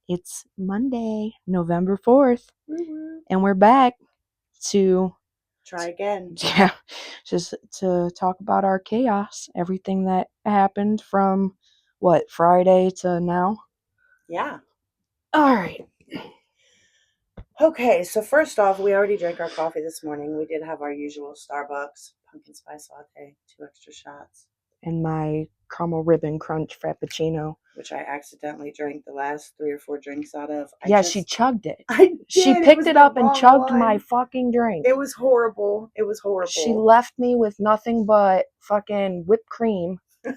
It's Monday, November 4th, Woo-woo. and we're back to, Try again. yeah, just to talk about our chaos, everything that happened from, Friday to now. Yeah. All right. Okay, so first off, we already drank our coffee this morning. We did have our usual Starbucks pumpkin spice latte, 2 extra shots, And my caramel ribbon crunch frappuccino. which I accidentally drank the last 3 or 4 drinks out of. Yeah, she chugged it. I She did. It picked was it the up and wrong chugged my one. fucking drink. It was horrible. It was She horrible. left me with nothing but fucking whipped cream. I'm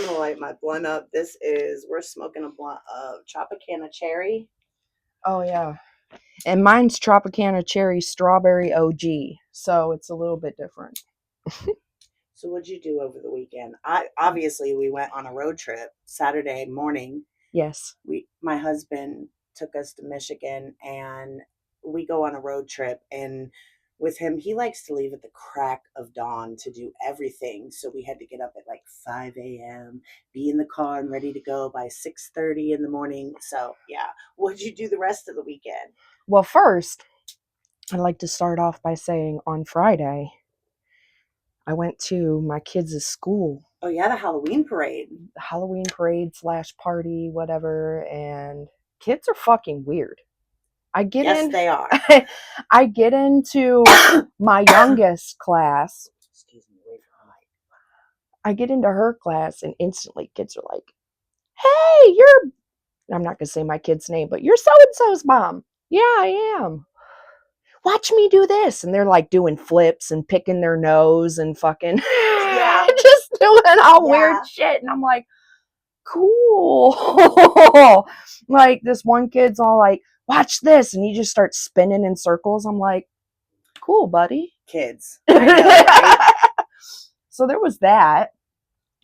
gonna light my blunt up. We're smoking a blunt of Tropicana Cherry. Oh, yeah. And mine's Tropicana Cherry Strawberry OG, so it's a little bit different. So what'd you do over the weekend? We went on a road trip Saturday morning. Yes. My husband took us to Michigan, and we go on a road trip, and with him, he likes to leave at the crack of dawn to do everything. So we had to get up at like 5 a.m., be in the car and ready to go by 6:30 in the morning. So yeah, what'd you do the rest of the weekend? Well, first, I'd like to start off by saying on Friday, I went to my kids' school. Oh yeah, the Halloween parade. Halloween parade / party, whatever, and kids are fucking weird. Yes, they are. I get into my youngest class. Excuse me, wait for the mic. I get into her class, and instantly kids are like, "Hey, I'm not going to say my kid's name, but you're so-and-so's mom." "Yeah, I am." "Watch me do this." And they're like doing flips and picking their nose and fucking Yeah. just doing all Yeah. weird shit. And I'm like, cool. Like this one kid's all like, "Watch this." And he just starts spinning in circles. I'm like, cool, buddy. Kids. I know, right? So there was that,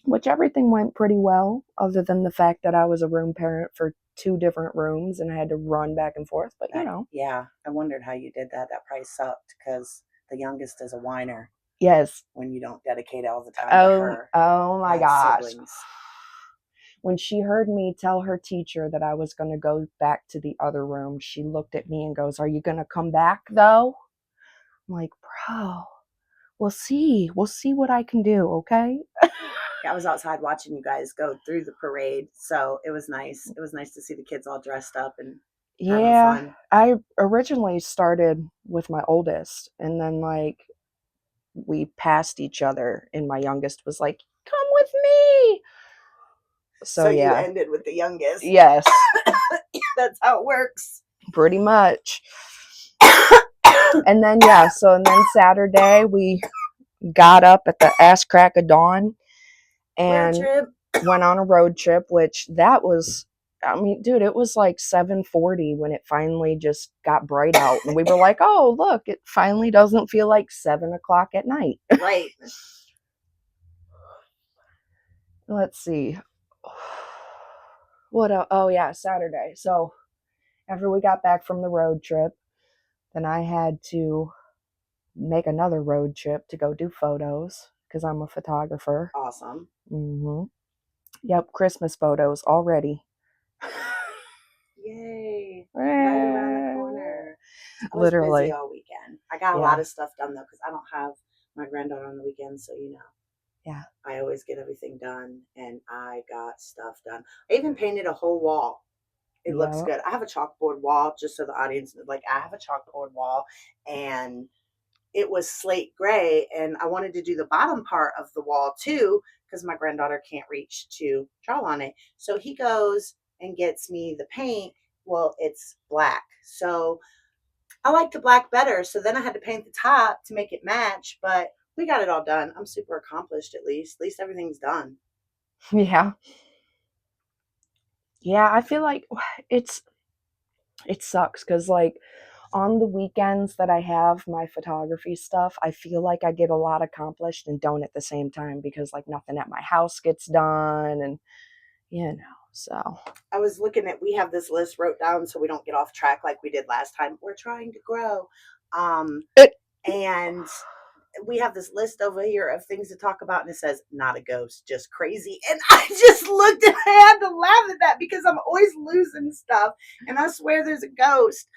which everything went pretty well, other than the fact that I was a room parent for 2 different rooms and I had to run back and forth. But Yeah, I wondered how you did that. That probably sucked because the youngest is a whiner yes. when you don't dedicate all the time to her. Oh my gosh. Siblings. When she heard me tell her teacher that I was going to go back to the other room, she looked at me and goes, "Are you going to come back though?" I'm like, "Bro, we'll see. We'll see what I can do, okay?" I was outside watching you guys go through the parade, so it was nice. It was nice to see the kids all dressed up and having fun. I originally started with my oldest, and then we passed each other, and my youngest was like, "Come with me." So you yeah. ended with the youngest. Yes. That's how it works. Pretty much. And then Saturday we got up at the ass crack of dawn and went on a road trip, which that was, I mean, dude, it was like 7:40 when it finally just got bright out, and we were like, "Oh, look, it finally doesn't feel like 7 o'clock at night." Right. Let's see. What else? Oh yeah, Saturday. So after we got back from the road trip, then I had to make another road trip to go do photos because I'm a photographer. Awesome. Mm-hmm. Yep, Christmas photos already. Yay. Right around the corner. I was Literally busy all weekend. I got a lot of stuff done though because I don't have my granddaughter on the weekends, so yeah, I always get everything done, and I got stuff done. I even painted a whole wall. It looks good. I have a chalkboard wall, just so the audience, like, I have a chalkboard wall, and it was slate gray, and I wanted to do the bottom part of the wall too because my granddaughter can't reach to draw on it. So he goes and gets me the paint. Well, it's black. So I like the black better. So then I had to paint the top to make it match, but we got it all done. I'm super accomplished at least. At least everything's done. Yeah. Yeah, I feel like it sucks because on the weekends that I have my photography stuff, I feel like I get a lot accomplished and don't at the same time because nothing at my house gets done, and so. I was looking at, we have this list wrote down so we don't get off track like we did last time. We're trying to grow. And we have this list over here of things to talk about, and it says not a ghost, just crazy. And I just looked and I had to laugh at that because I'm always losing stuff, and I swear there's a ghost.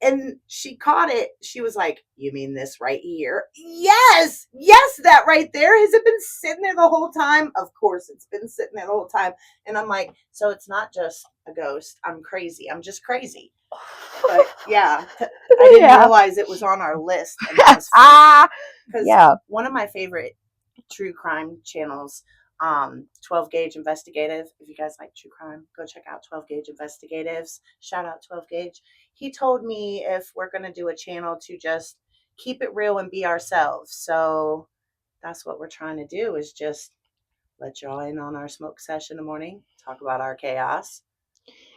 And she caught it. She was like, "You mean this right here?" Yes, yes, that right there. Has it been sitting there the whole time? Of course, it's been sitting there the whole time. And I'm like, so it's not just a ghost. I'm crazy. I'm just crazy. But yeah, I didn't realize it was on our list. And that was funny. Because one of my favorite true crime channels, 12 Gauge Investigative. If you guys like true crime, go check out 12 Gauge Investigatives. Shout out 12 Gauge. He told me if we're going to do a channel to just keep it real and be ourselves. So that's what we're trying to do, is just let y'all in on our smoke session in the morning, talk about our chaos,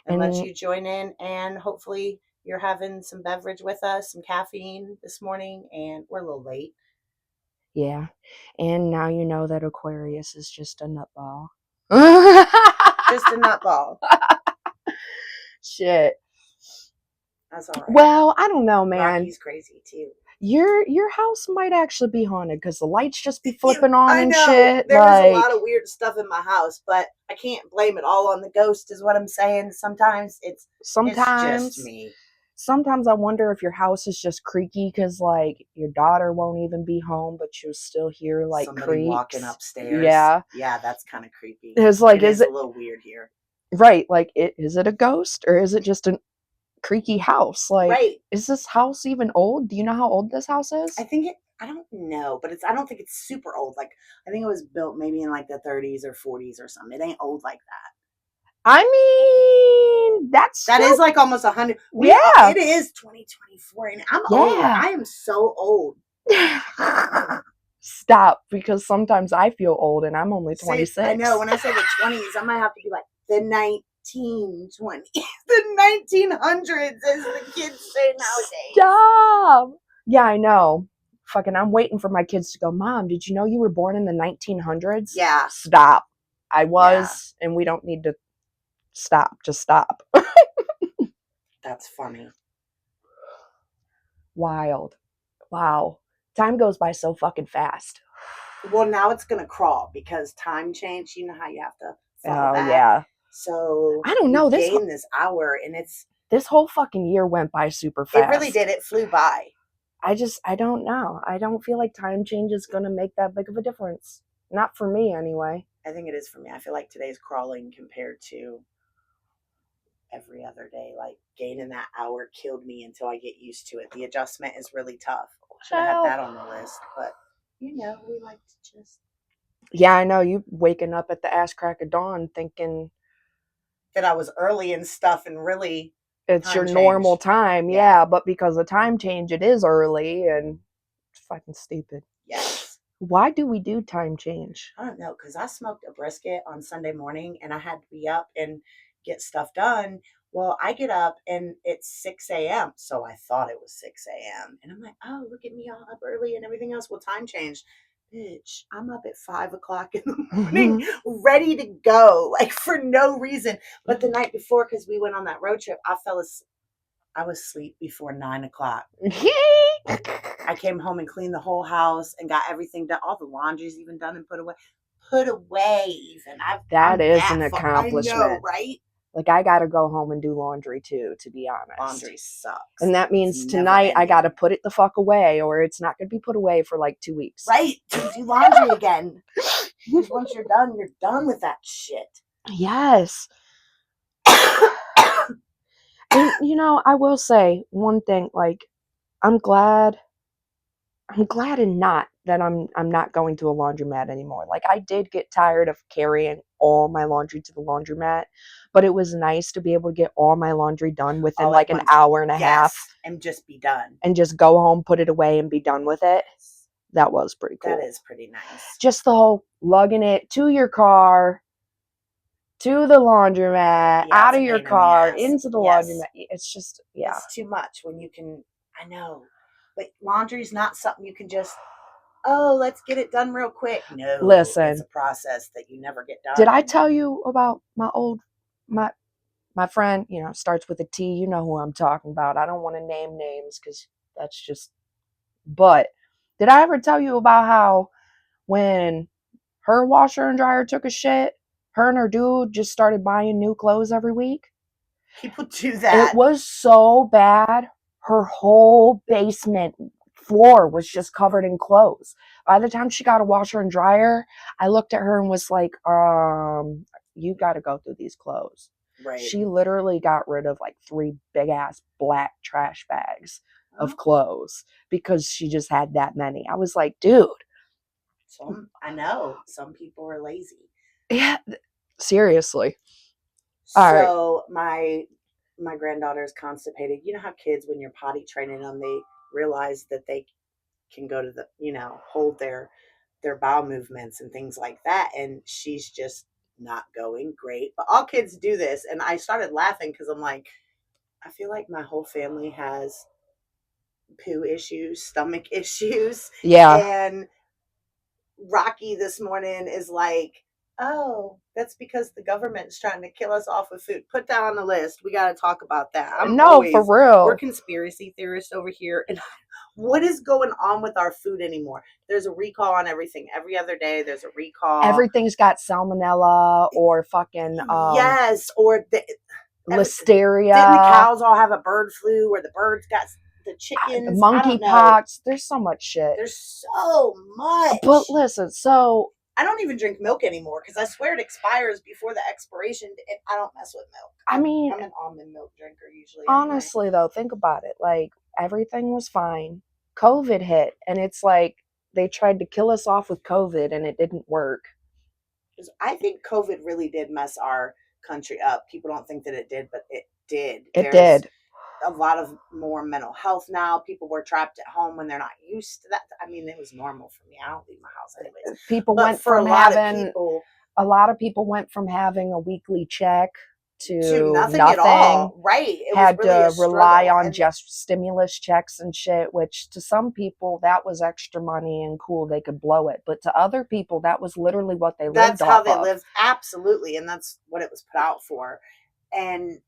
and let you join in. And hopefully you're having some beverage with us, some caffeine this morning, and we're a little late. Yeah. And now you know that Aquarius is just a nutball. Just a nutball. Shit. That's all right. Well, I don't know, man. Rocky's crazy too. Your house might actually be haunted because the lights just be flipping on I and know. shit. There's a lot of weird stuff in my house, but I can't blame it all on the ghost, is what I'm saying. Sometimes it's just me. Sometimes I wonder if your house is just creaky because, like, your daughter won't even be home, but you'll still hear, like, somebody creaks. walking upstairs. Yeah. Yeah, that's kind of creepy. It's like, is it a little weird here? Right. Like, is it a ghost or is it just a creaky house? Like, right. Is this house even old? Do you know how old this house is? I don't know, but I don't think it's super old. Like, I think it was built maybe in like the 30s or 40s or something. It ain't old like that. I mean, that is like almost 100. Yeah. It is 2024, and I'm old. I am so old. Stop, because sometimes I feel old, and I'm only 26. I know. When I say the 20s, I might have to be like the 1920s, the 1900s, as the kids say nowadays. Stop. Yeah, I know. Fucking, I'm waiting for my kids to go, Mom, did you know you were born in the 1900s? Yeah. Stop. I was, and we don't need to stop. Just stop. That's funny. Wild. Wow. Time goes by so fucking fast. Well, now it's going to crawl because time change. You know how you have to follow back? Yeah. So I don't know. This hour, and this whole fucking year went by super fast. It really did. It flew by. I don't know. I don't feel like time change is going to make that big of a difference. Not for me, anyway. I think it is for me. I feel like today's crawling compared to every other day. Like, gaining that hour killed me until I get used to it. The adjustment is really tough. Should have had that on the list, but we like to just. Yeah, I know. You waking up at the ass crack of dawn thinking that I was early and stuff, and really it's your normal time. Yeah, but because of time change, it is early, and it's fucking stupid. Yes. Why do we do time change? I don't know, because I smoked a brisket on Sunday morning, and I had to be up and get stuff done. Well, I get up and it's 6 a.m. So I thought it was 6 a.m. And I'm like, oh, look at me all up early and everything else. Well, time changed. Bitch, I'm up at 5 o'clock in the morning, ready to go, like for no reason. But the night before, because we went on that road trip, I was asleep before 9 o'clock. I came home and cleaned the whole house and got everything done. All the laundry's even done and put away. Even. That is an accomplishment. I know, right? Like, I gotta go home and do laundry too, to be honest. Laundry sucks. And that means tonight I gotta put it the fuck away, or it's not gonna be put away for like 2 weeks. Right. To do laundry again. Because once you're done with that shit. Yes. And, I will say one thing, like, I'm glad and not that I'm not going to a laundromat anymore. Like, I did get tired of carrying all my laundry to the laundromat, but it was nice to be able to get all my laundry done within like an hour and a half. And just be done. And just go home, put it away, and be done with it. That was pretty cool. That is pretty nice. Just the whole lugging it to your car, to the laundromat, out of your car, into the laundromat. It's just, It's too much when you can, I know. But laundry's not something you can just, let's get it done real quick. No. Listen. It's a process that you never get done. Did I tell you about my friend, starts with a T, you know who I'm talking about. I don't want to name names because that's just, but Did I ever tell you about how when her washer and dryer took a shit, her and her dude just started buying new clothes every week? People do that. It was so bad. Her whole basement floor was just covered in clothes. By the time she got a washer and dryer, I looked at her and was like, you got to go through these clothes. Right. She literally got rid of like 3 big ass black trash bags of clothes because she just had that many. I was like, dude. I know. Some people are lazy. Yeah, seriously. So my granddaughter is constipated. You know how kids, when you're potty training them, they realize that they can go to the, hold their bowel movements and things like that. And she's just not going great. But all kids do this. And I started laughing because I'm like, I feel like my whole family has poo issues, stomach issues. Yeah. And Rocky this morning is like, oh, that's because the government's trying to kill us off with food. Put that on the list. We got to talk about that. For real. We're conspiracy theorists over here. And what is going on with our food anymore? There's a recall on everything. Every other day, there's a recall. Everything's got salmonella or fucking yes, or listeria. Didn't the cows all have a bird flu, or the birds got the chickens? Monkeypox. There's so much shit. There's so much. But listen, so I don't even drink milk anymore because I swear it expires before the expiration. I don't mess with milk. I mean, I'm an almond milk drinker usually. Honestly, though, think about it. Like, everything was fine. COVID hit, and it's like they tried to kill us off with COVID, and it didn't work. I think COVID really did mess our country up. People don't think that it did, but it did. It did. A lot of more mental health now. People were trapped at home when they're not used to that. I mean, it was normal for me. I don't leave my house anyways. People went from having a lot of people went from having a weekly check to nothing at all. Right. It had really to rely on just stimulus checks and shit, which to some people that was extra money and cool, they could blow it. But to other people, that was literally what they lived off of. That's how they lived. Absolutely. And that's what it was put out for. And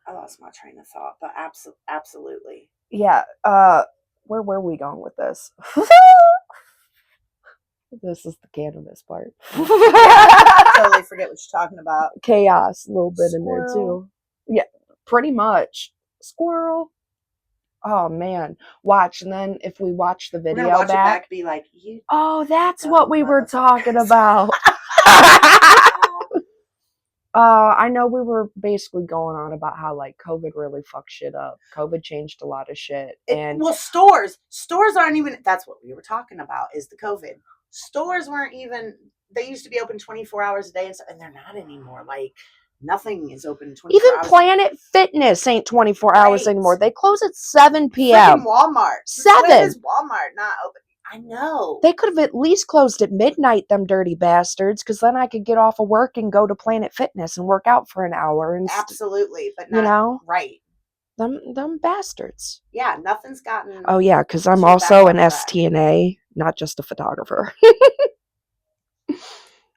I lost my train of thought, but absolutely. Yeah. Where were we going with this? This is the cannabis part. Totally forget what you're talking about. Chaos, a little bit in there too. Yeah, pretty much. Squirrel. Oh man, watch, and then if we watch the video watch back, be like, oh, that's what we were talking about. I know we were basically going on about how like COVID really fucked shit up. COVID changed a lot of shit. Stores aren't even, that's what we were talking about, is the COVID. Stores weren't even, they used to be open 24 hours a day and they're not anymore. Like nothing is open 24 hours. Even Planet Fitness ain't 24 hours anymore. They close at 7 p.m. Freaking Walmart. 7. When is Walmart not open? I know. They could have at least closed at midnight, them dirty bastards, because then I could get off of work and go to Planet Fitness and work out for an hour. And absolutely, but not, right. Them bastards. Yeah, nothing's gotten. Oh yeah, because I'm also an STNA, not just a photographer.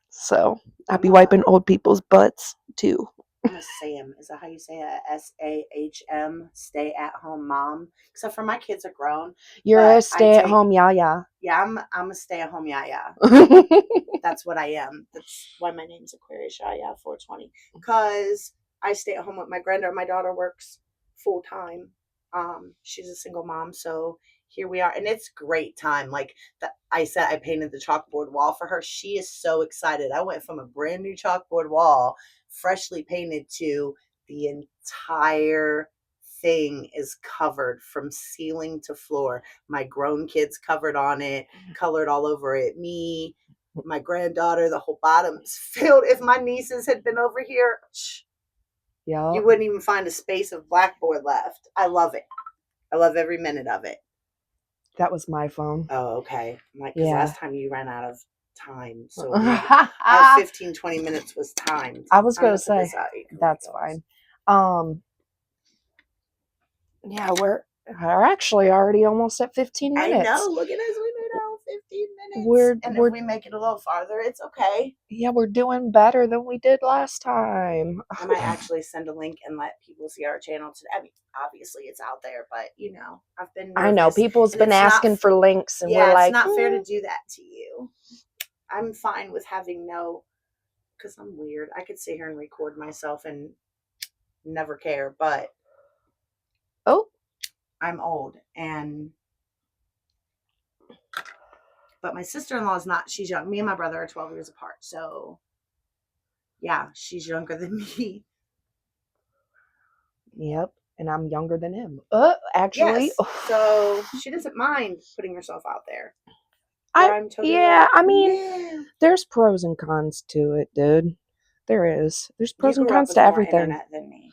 So I'll be wiping old people's butts too. I'm a SAM. Is that how you say it? SAHM, stay at home mom. Except for my kids are grown. You're a stay at home yaya. Yeah, I'm a stay at home yaya. That's what I am. That's why my name's Aquarius Yaya 420. Because I stay at home with my granddaughter. My daughter works full time. She's a single mom, so here we are, and it's great time. Like I said, I painted the chalkboard wall for her. She is so excited. I went from a brand new chalkboard wall, freshly painted, to the entire thing is covered from ceiling to floor. My grown kids covered on it, colored all over it. Me, my granddaughter, the whole bottom's filled. If my nieces had been over here, yeah, you wouldn't even find a space of blackboard left. I love it. I love every minute of it. That was my phone. Oh, okay. Like, last time you ran out of time. So 15, 20 minutes was timed. I was going to say, that's fine. Yeah, we're actually already almost at 15 minutes. I know. Look at us. We made it all 15 minutes. And if we make it a little farther, it's okay. Yeah, we're doing better than we did last time. I might actually send a link and let people see our channel today. I mean, obviously it's out there, but you know, I've been nervous. I know people's been asking for links, and we're like, it's not fair to do that to you. I'm fine with having no, because I'm weird. I could sit here and record myself and never care, but I'm old, but my sister-in-law is not. She's young. Me and my brother are 12 years apart, so yeah, she's younger than me. Yep, and I'm younger than him. Actually, yes. So she doesn't mind putting herself out there. I mean, there's pros and cons to it, dude. There is. There's pros and cons to everything. More internet than me.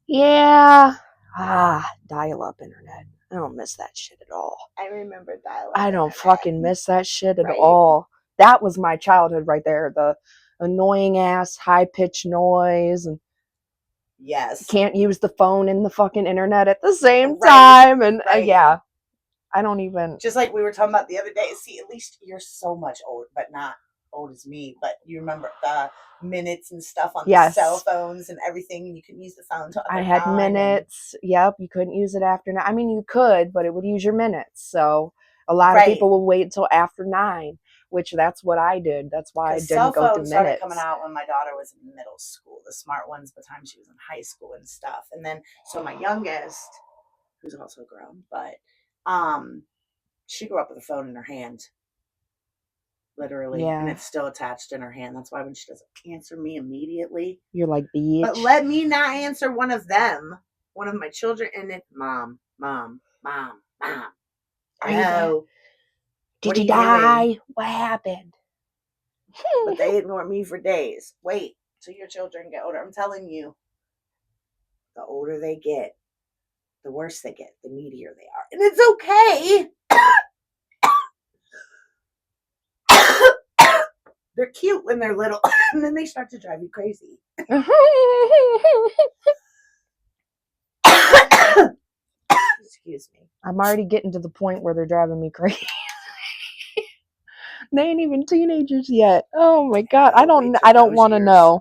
Yeah. Dial-up internet. I don't miss that shit at all. I remember dial-up. I don't fucking miss that shit at all. That was my childhood right there. The annoying ass high pitched noise, and yes, can't use the phone and the fucking internet at the same time, and yeah. I don't even. Just like we were talking about the other day. See, at least you're so much old, but not old as me. But you remember the minutes and stuff on the cell phones and everything, and you couldn't use the phone till I had minutes. Yep, you couldn't use it after 9. I mean, you could, but it would use your minutes. So a lot of people will wait until after 9, which that's what I did. That's why I didn't go through minutes. Started coming out when my daughter was in middle school. The smart ones, by the time she was in high school and stuff. And then, so my youngest, who's also grown, but she grew up with a phone in her hand, literally, and it's still attached in her hand. That's why when she doesn't answer me immediately, you're like, bitch. But let me not answer one of them, one of my children, and it's mom. I know. Did you die? Doing? What happened? But they ignore me for days. Wait till your children get older. I'm telling you, the older they get, the worse they get, the needier they are. And it's okay. They're cute when they're little, and then they start to drive you crazy. Excuse me. I'm already getting to the point where they're driving me crazy. They ain't even teenagers yet. Oh my god. I don't want to know.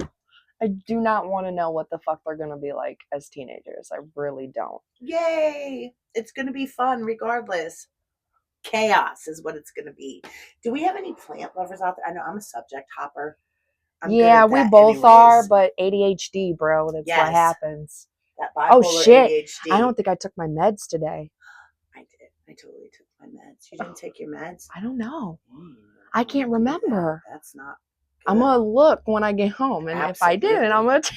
I do not want to know what the fuck they're going to be like as teenagers. I really don't. Yay! It's going to be fun regardless. Chaos is what it's going to be. Do we have any plant lovers out there? I know I'm a subject hopper. Yeah, we both are, but ADHD, bro. That's what happens. That bipolar shit. ADHD. I don't think I took my meds today. I did. I totally took my meds. You didn't take your meds? I don't know. I can't remember. That's not good. I'm going to look when I get home, and if I didn't, I'm going to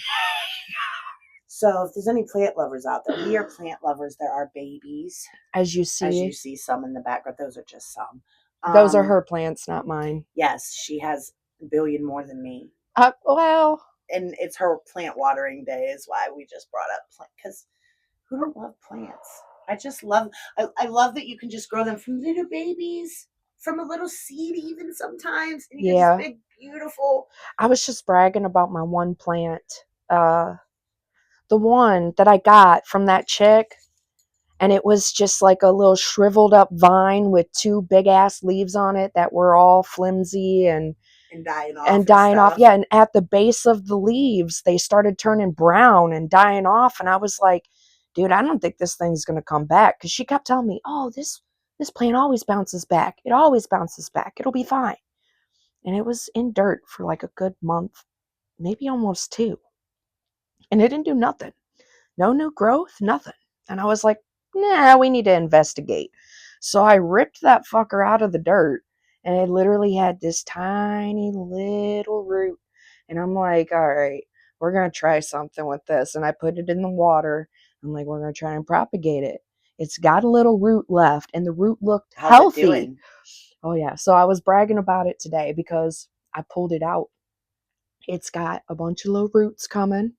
So if there's any plant lovers out there, we are plant lovers. There are babies. As you see some in the background. Those are just some. Those are her plants, not mine. Yes, she has a billion more than me. Well. And it's her plant watering day is why we just brought up plant. Because who don't love plants? I just love, I love that you can just grow them from little babies, from a little seed even sometimes. And you get this big, beautiful. I was just bragging about my one plant. The one that I got from that chick, and it was just like a little shriveled up vine with 2 big ass leaves on it that were all flimsy and dying off. Yeah, and at the base of the leaves, they started turning brown and dying off. And I was like, dude, I don't think this thing's gonna come back. Because she kept telling me, oh, this plant always bounces back. It always bounces back. It'll be fine. And it was in dirt for like a good month, maybe almost 2. And it didn't do nothing. No new growth, nothing. And I was like, nah, we need to investigate. So I ripped that fucker out of the dirt, and it literally had this tiny little root. And I'm like, all right, we're going to try something with this. And I put it in the water. I'm like, we're going to try and propagate it. It's got a little root left, and the root looked healthy. How's it doing? Oh, yeah. So I was bragging about it today because I pulled it out. It's got a bunch of little roots coming,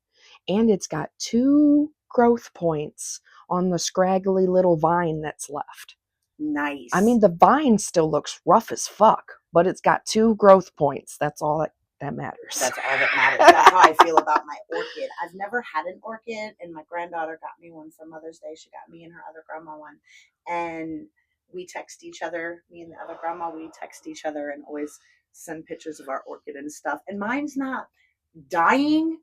and it's got 2 growth points on the scraggly little vine that's left. Nice. I mean, the vine still looks rough as fuck, but it's got 2 growth points. That's all that matters. That's all that matters. That's how I feel about my orchid. I've never had an orchid, and my granddaughter got me one for Mother's Day. She got me and her other grandma one. And we text each other, me and the other grandma, we text each other and always send pictures of our orchid and stuff. And mine's not dying.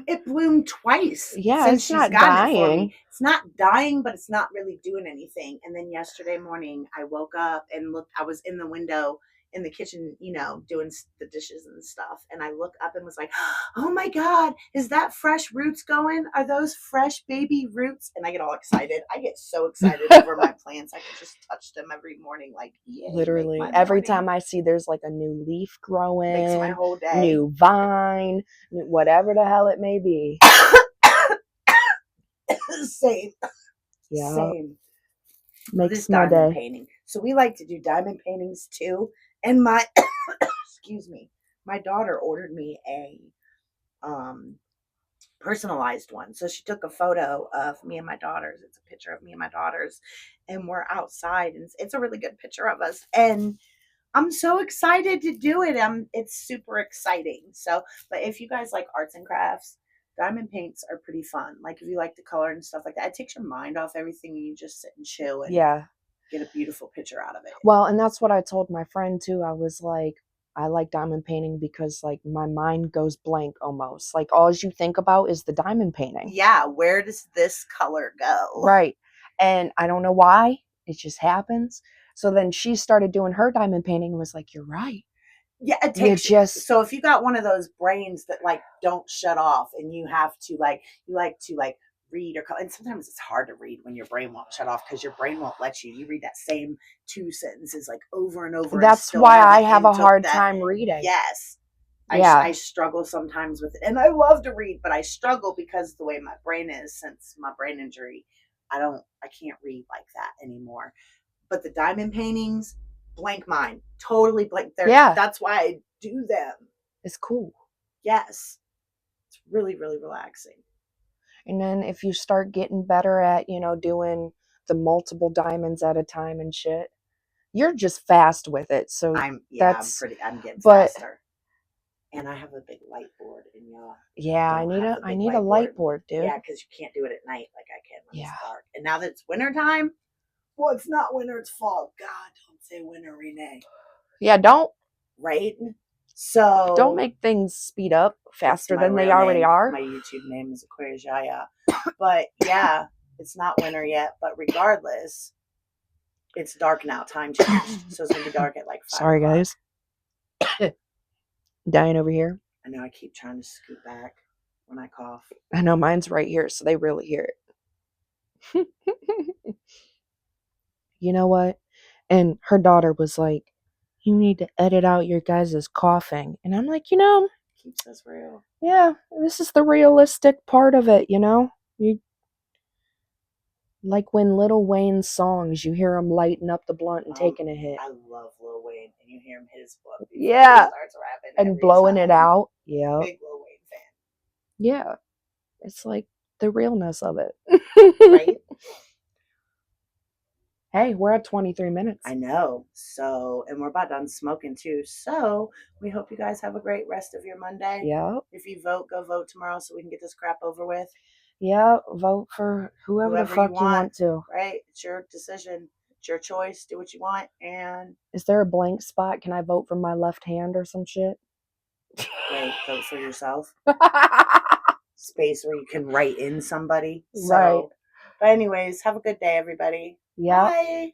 It bloomed twice Yeah, since it's she's not gotten it for dying. me. It's not dying, but it's not really doing anything. And then yesterday morning, I woke up and looked. I was in the window in the kitchen, doing the dishes and stuff. And I looked up and was like, "Oh my God, is that fresh roots going? Are those fresh baby roots?" And I get all excited. I get so excited over my plants. I can just touch them every morning, like, yay, Literally, make my every morning. time I see there's like a new leaf growing, Makes my whole day. new vine, whatever the hell it may be. Same. Yeah. Same. Makes This my diamond day. painting. So we like to do diamond paintings too. And my excuse me, my daughter ordered me a personalized one. So she took a photo of me and my daughters. It's a picture of me and my daughters, and we're outside, and it's a really good picture of us. And I'm so excited to do it. It's super exciting. So, but if you guys like arts and crafts, diamond paints are pretty fun. Like if you like to color and stuff like that, it takes your mind off everything and you just sit and chill and get a beautiful picture out of it. Well, and that's what I told my friend too. I was like, I like diamond painting because like my mind goes blank almost. Like all you think about is the diamond painting. Yeah, where does this color go? Right. And I don't know why. It just happens. So then she started doing her diamond painting and was like, "You're right." Yeah, it takes so if you got one of those brains that like don't shut off and you have to read or and sometimes it's hard to read when your brain won't shut off because your brain won't let you read that same 2 sentences like over and over. That's why I have a hard time reading. Yes. Yeah. I struggle sometimes with it, and I love to read, but I struggle because the way my brain is since my brain injury. I can't read like that anymore. But the diamond paintings, blank mind, totally blank. That's why I do them. It's cool. Yes. It's really, really relaxing. And then if you start getting better at, doing the multiple diamonds at a time and shit, you're just fast with it. So I'm getting faster. And I have a big light board and y'all. Yeah, I need a light board, dude. Yeah, because you can't do it at night like I can when it's dark. And now that it's winter time, well, it's not winter, it's fall. God, don't say winter, Renee. Yeah, don't. Right? So don't make things speed up faster than they already are. My YouTube name is Aquarius Yaya. But yeah, it's not winter yet. But regardless, it's dark now. Time changed. So it's going to be dark at like 5 Sorry, guys. Dying over here. I know I keep trying to scoot back when I cough. I know mine's right here, so they really hear it. You know what? And her daughter was like, "You need to edit out your guys' coughing." And I'm like, keeps us real. Yeah, this is the realistic part of it, You like when Lil Wayne's songs, you hear him lighting up the blunt and taking a hit. I love Lil Wayne, and you hear him hit his blunt. Yeah, he starts rapping and blowing it out. Yeah, big Lil Wayne fan. Yeah, it's like the realness of it, right? Hey, we're at 23 minutes. I know. So, and we're about done smoking too. So, we hope you guys have a great rest of your Monday. Yeah. If you vote, go vote tomorrow so we can get this crap over with. Yeah, vote for whoever the fuck you want to. Right? It's your decision. It's your choice. Do what you want. And is there a blank spot? Can I vote for my left hand or some shit? Wait, vote for yourself. Space where you can write in somebody. Right. But anyways, have a good day, everybody. Yeah. Bye.